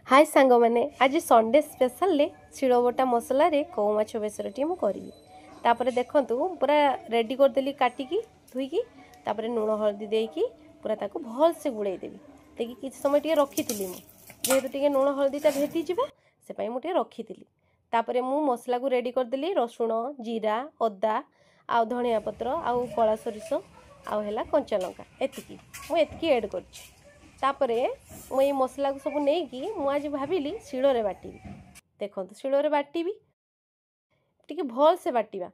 हाय सांग मैंने आज संडे स्पेशल शिलबटा मसला कौ माछ बेसर टी करी तापर देखूँ पूरा रेडी करदेली काटिकी धोईकी तापर लुण हलदी देकी पूरा ताको भल से गुड़ेदेवी देखिए किसी समय टे रखी जेहेतु टे लुण हलदीटा भेदी से मुझे रखी तापर मु मसला को रेडी करदेली रसुण जीरा अदा आ धनिया पत्र आउ कला सोरिष आउ है कंचा लंका एतिकी मुझे एड कर मुझे मसला को सब नहीं मुझ भाविली शिଳରେ बाटिबी देखो शिଳରେ बाटिबी टिके भल से बाटिबा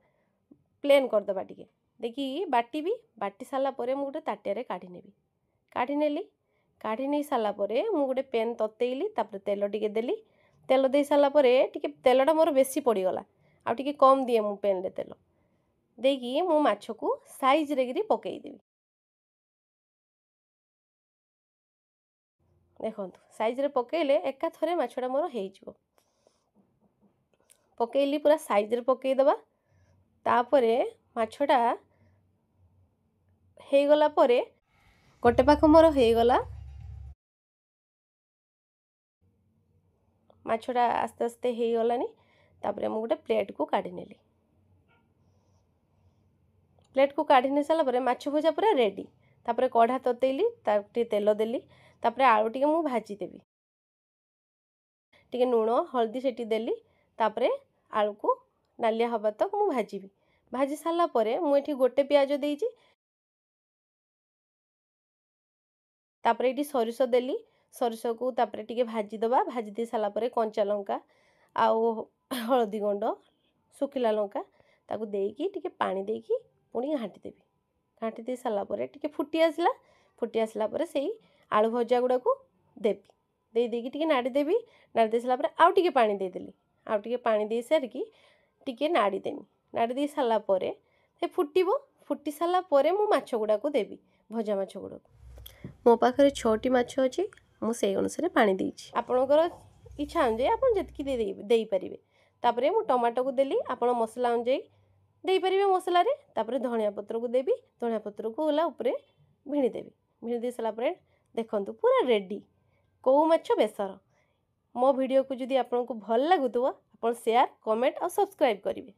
प्लेन करदबा टिके देखी बाटिबी बाटी सारा पर मुझे ताटिया काढ़ी नेबी काढ़ी नहीं सारा पर मुझे गोटे पेन ततेइली तापर तेल टिके देली तेल दे सारा पर टिके तेलटा मोर बेसी पड़गला आ टिके कम दिए मु पेन रे तेल देकी मु माछ को साइज रे पकईदेवी देखो साइज रे पकेले एका थरे माछटा मोर हो पकेली पूरा साइज रे पकईदबा तापरे माछटा हो गला परे गोटे पाख मोर हो गला माछटा आस्ते आस्ते हो गलानी तापरे मु गोटे प्लेट को काढ़ी नेली प्लेट को काढ़ी नहीं सारा माछ भजा पूरा रेडी तापरे कढ़ा ततेइली तापरे तेल देली तापरे आलू टिके मु भाजी देबी टिके लुण हल्दी सेठी देली तापरे आलू को नालिया हवा तक मु भाजीबी भाजी सारा परे मु एठी गोटे प्याज देइची तापरे एठी सरिष देली सरिष को तापरे टिके भाजी दबा भाजी दे सारा परे कंचा लंका आउ हळदी गुंड सुखिला लंका ताकू देकी टिके पानी देकी पुणी घाटी देबी घाटी दे सारा परे टिके फुटी आसला परे सेही आलू भजा गुड़ा को देवी देकी टिके नाड़ी देवी नाड़ी दे सारा आउ टिके पानी देदेली आउ टिके पानी दे सारिकी टिके नाड़ी देमी नाड़ी दे सारा परे से फुटिबो फुटी सारा परे मु माछ गुड़ा को देवी भजा माछ गुड़ा को मो पाखरे 6टी माछ अछि मु सेई अनुसार पानी देइछि आपनकर इच्छा अनुसार आपन जतकी देई परिबे तापरे मु टमाटो को देली आपन मसला अनुसार देई परिबे मसला रे तापरे धनिया पत्र को देवी धनिया पत्र को होला ऊपर भिणी देवी भिणी दे सारा परे देखंतु पूरा रेडी कौ माछ बेसर मो वीडियो को जदि आपको भल लगुथबो आपन शेयर कमेंट और सब्सक्राइब करिवे।